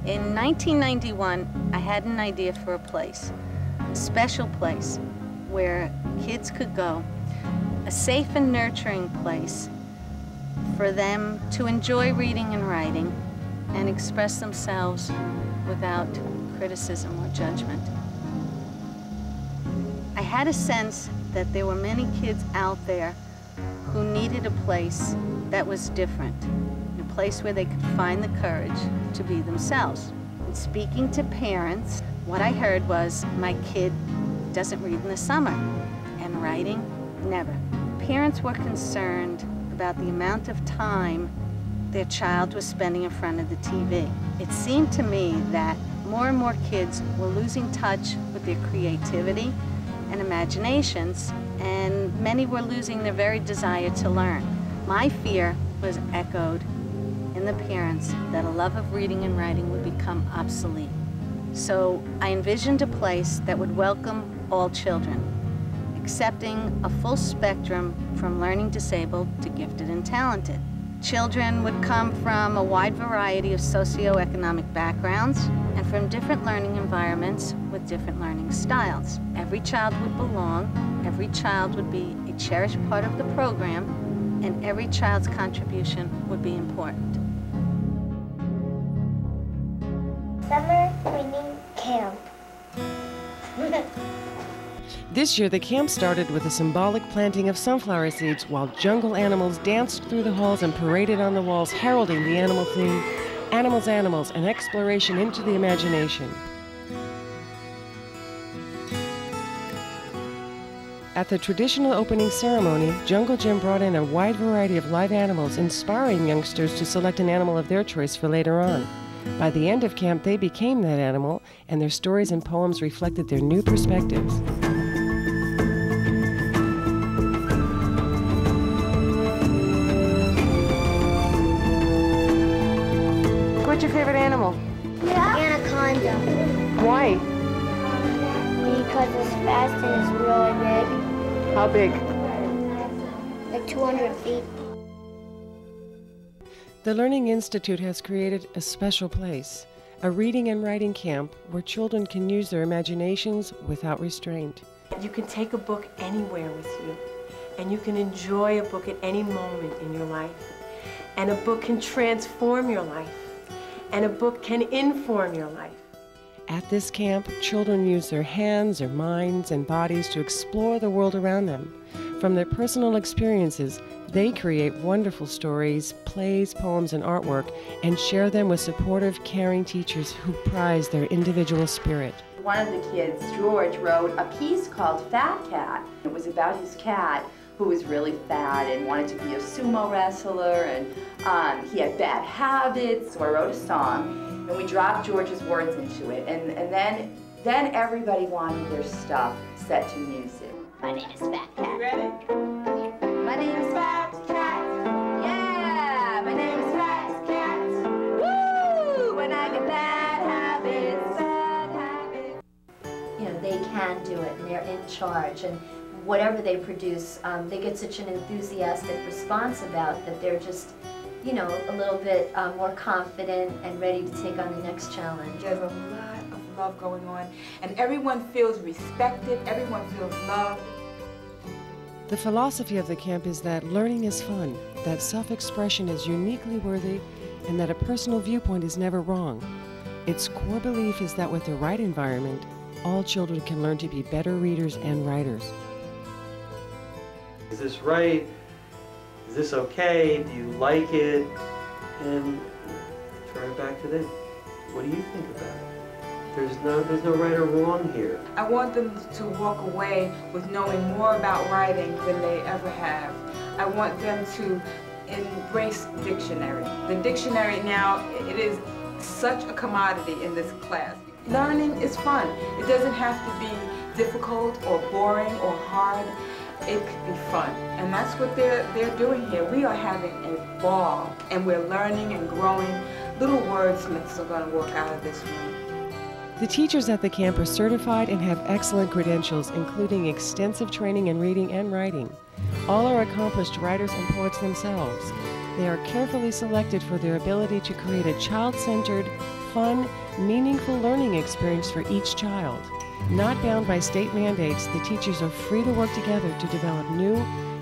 In 1991, I had an idea for a place, a special place where kids could go, a safe and nurturing place for them to enjoy reading and writing and express themselves without criticism or judgment. I had a sense that there were many kids out there who needed a place that was different, a place where they could find the courage to be themselves. And speaking to parents, what I heard was, my kid doesn't read in the summer, and writing, never. Parents were concerned about the amount of time their child was spending in front of the TV. It seemed to me that more and more kids were losing touch with their creativity and imaginations, and many were losing their very desire to learn. My fear was echoed in the parents that a love of reading and writing would become obsolete. So I envisioned a place that would welcome all children, accepting a full spectrum from learning disabled to gifted and talented. Children would come from a wide variety of socioeconomic backgrounds and from different learning environments with different learning styles. Every child would belong, every child would be a cherished part of the program, and every child's contribution would be important. Summer reading camp. This year, the camp started with a symbolic planting of sunflower seeds while jungle animals danced through the halls and paraded on the walls, heralding the animal theme, Animals, Animals, an exploration into the imagination. At the traditional opening ceremony, Jungle Jim brought in a wide variety of live animals, inspiring youngsters to select an animal of their choice for later on. By the end of camp, they became that animal, and their stories and poems reflected their new perspectives. What's your favorite animal? Yeah. Anaconda. Why? Because it's fast and it's really big. How big? Like 200 feet. The Learning Institute has created a special place, a reading and writing camp where children can use their imaginations without restraint. You can take a book anywhere with you, and you can enjoy a book at any moment in your life. And a book can transform your life, and a book can inform your life. At this camp, children use their hands, their minds, and bodies to explore the world around them. From their personal experiences, they create wonderful stories, plays, poems, and artwork, and share them with supportive, caring teachers who prize their individual spirit. One of the kids, George, wrote a piece called Fat Cat. It was about his cat who was really fat and wanted to be a sumo wrestler, and he had bad habits, so I wrote a song, and we dropped George's words into it, and then everybody wanted their stuff set to music. My name is Fat Cat. You ready? My name is Fat Cat. Yeah, my name is Fat Cat. Woo! When I get bad habits. You know, they can do it, and they're in charge, and whatever they produce, they get such an enthusiastic response about that they're just, you know, a little bit more confident and ready to take on the next challenge. There's a lot of love going on, and everyone feels respected, everyone feels loved. The philosophy of the camp is that learning is fun, that self-expression is uniquely worthy, and that a personal viewpoint is never wrong. Its core belief is that with the right environment, all children can learn to be better readers and writers. Is this right? Is this okay? Do you like it? And turn it back to them. What do you think about it? There's no right or wrong here. I want them to walk away with knowing more about writing than they ever have. I want them to embrace dictionary. The dictionary now, it is such a commodity in this class. Learning is fun. It doesn't have to be difficult or boring or hard. It could be fun, and that's what they're doing here. We are having a ball, and we're learning and growing. Little wordsmiths are going to walk out of this room. The teachers at the camp are certified and have excellent credentials, including extensive training in reading and writing. All are accomplished writers and poets themselves. They are carefully selected for their ability to create a child-centered, fun, meaningful learning experience for each child. Not bound by state mandates, the teachers are free to work together to develop new,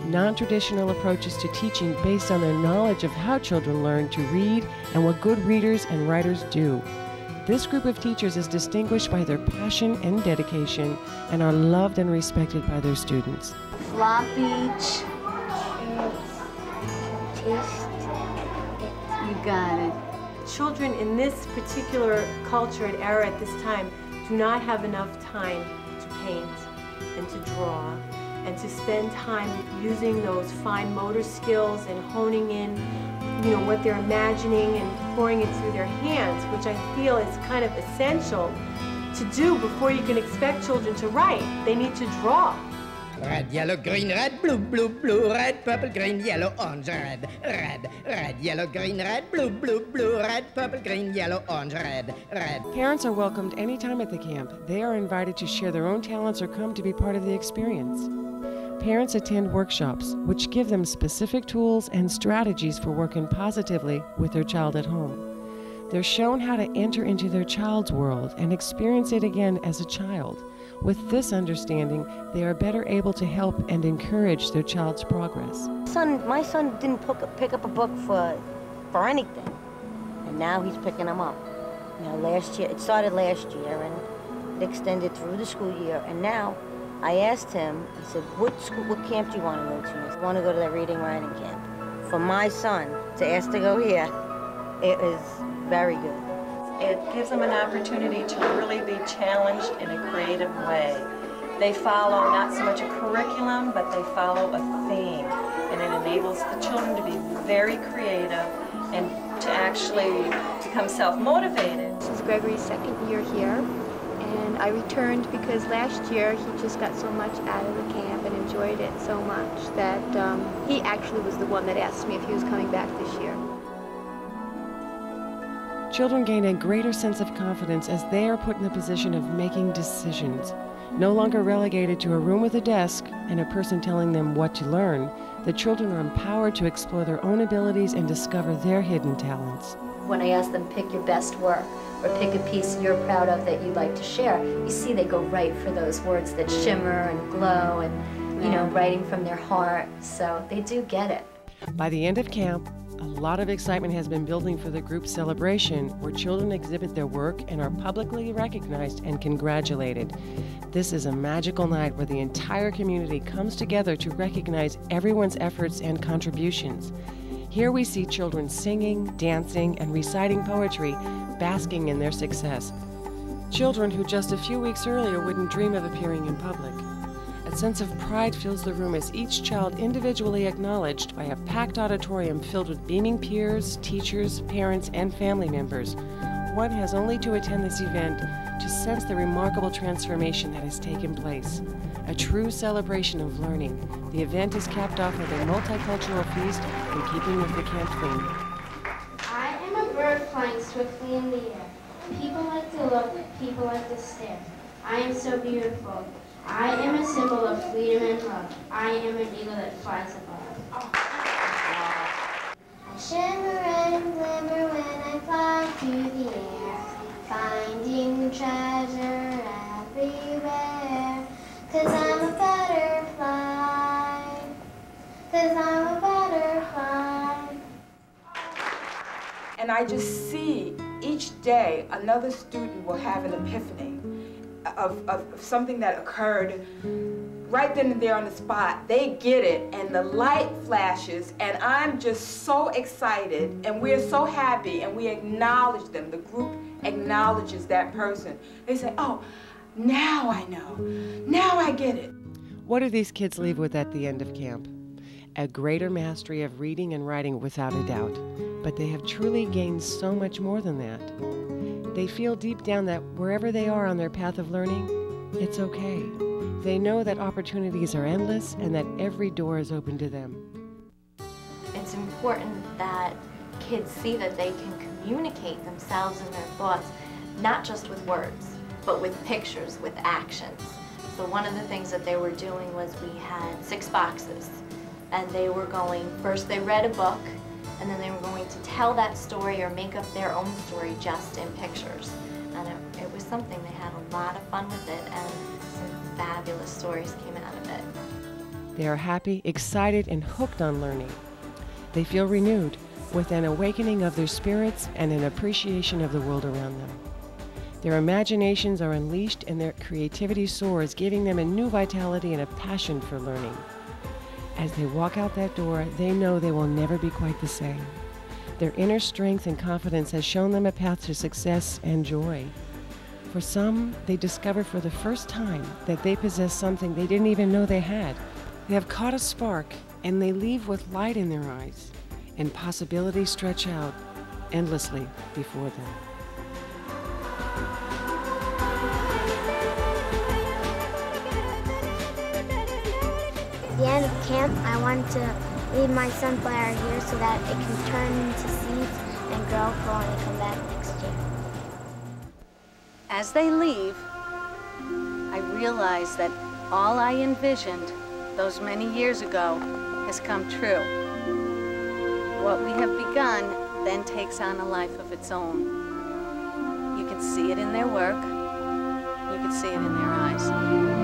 non-traditional approaches to teaching based on their knowledge of how children learn to read and what good readers and writers do. This group of teachers is distinguished by their passion and dedication and are loved and respected by their students. Flop Beach. You got it. Children in this particular culture and era at this time do not have enough time to paint and to draw and to spend time using those fine motor skills and honing in, you know, what they're imagining and pouring it through their hands, which I feel is kind of essential to do before you can expect children to write. They need to draw. Red, yellow, green, red, blue, blue, blue, red, purple, green, yellow, orange, red, red, red, yellow, green, red, blue, blue, blue, red, purple, green, yellow, orange, red, red. Parents are welcomed anytime at the camp. They are invited to share their own talents or come to be part of the experience. Parents attend workshops, which give them specific tools and strategies for working positively with their child at home. They're shown how to enter into their child's world and experience it again as a child. With this understanding, they are better able to help and encourage their child's progress. My son didn't pick up a book for anything, and now he's picking them up. You know, last year, it started last year, and it extended through the school year, and now I asked him, he said, what camp do you want to go to? I said, I want to go to that reading writing camp. For my son to ask to go here, it is very good. It gives them an opportunity to really be challenged in a creative way. They follow not so much a curriculum, but they follow a theme, and it enables the children to be very creative and to actually become self-motivated. This is Gregory's second year here, and I returned because last year he just got so much out of the camp and enjoyed it so much that he actually was the one that asked me if he was coming back this year. Children gain a greater sense of confidence as they are put in the position of making decisions. No longer relegated to a room with a desk and a person telling them what to learn, the children are empowered to explore their own abilities and discover their hidden talents. When I ask them, pick your best work, or pick a piece you're proud of that you'd like to share, you see they go right for those words that shimmer and glow and, you know, writing from their heart. So they do get it. By the end of camp, a lot of excitement has been building for the group celebration, where children exhibit their work and are publicly recognized and congratulated. This is a magical night where the entire community comes together to recognize everyone's efforts and contributions. Here we see children singing, dancing, and reciting poetry, basking in their success. Children who just a few weeks earlier wouldn't dream of appearing in public. A sense of pride fills the room as each child individually acknowledged by a packed auditorium filled with beaming peers, teachers, parents, and family members. One has only to attend this event to sense the remarkable transformation that has taken place. A true celebration of learning, the event is capped off with a multicultural feast in keeping with the camp theme. I am a bird flying swiftly in the air. People like to look, people like to stare. I am so beautiful. I am a symbol of freedom and love. I am an eagle that flies above. I shimmer and glimmer when I fly through the air, finding treasure everywhere. 'Cause I'm a butterfly. 'Cause I'm a butterfly. And I just see each day another student will have an epiphany of something that occurred right then and there on the spot. They get it, and the light flashes, and I'm just so excited, and we're so happy, and we acknowledge them. The group acknowledges that person. They say, oh, now I know. Now I get it. What do these kids leave with at the end of camp? A greater mastery of reading and writing without a doubt, but they have truly gained so much more than that. They feel deep down that wherever they are on their path of learning, it's okay. They know that opportunities are endless and that every door is open to them. It's important that kids see that they can communicate themselves and their thoughts, not just with words, but with pictures, with actions. So one of the things that they were doing was we had 6 boxes, and they were going, first they read a book, and then they were going to tell that story or make up their own story just in pictures. And it was something, they had a lot of fun with it, and some fabulous stories came out of it. They are happy, excited, and hooked on learning. They feel renewed, with an awakening of their spirits and an appreciation of the world around them. Their imaginations are unleashed and their creativity soars, giving them a new vitality and a passion for learning. As they walk out that door, they know they will never be quite the same. Their inner strength and confidence has shown them a path to success and joy. For some, they discover for the first time that they possess something they didn't even know they had. They have caught a spark, and they leave with light in their eyes, and possibilities stretch out endlessly before them. At the end of camp, I wanted to leave my sunflower here so that it can turn into seeds and grow for when I come back next year. As they leave, I realize that all I envisioned those many years ago has come true. What we have begun then takes on a life of its own. You can see it in their work. You can see it in their eyes.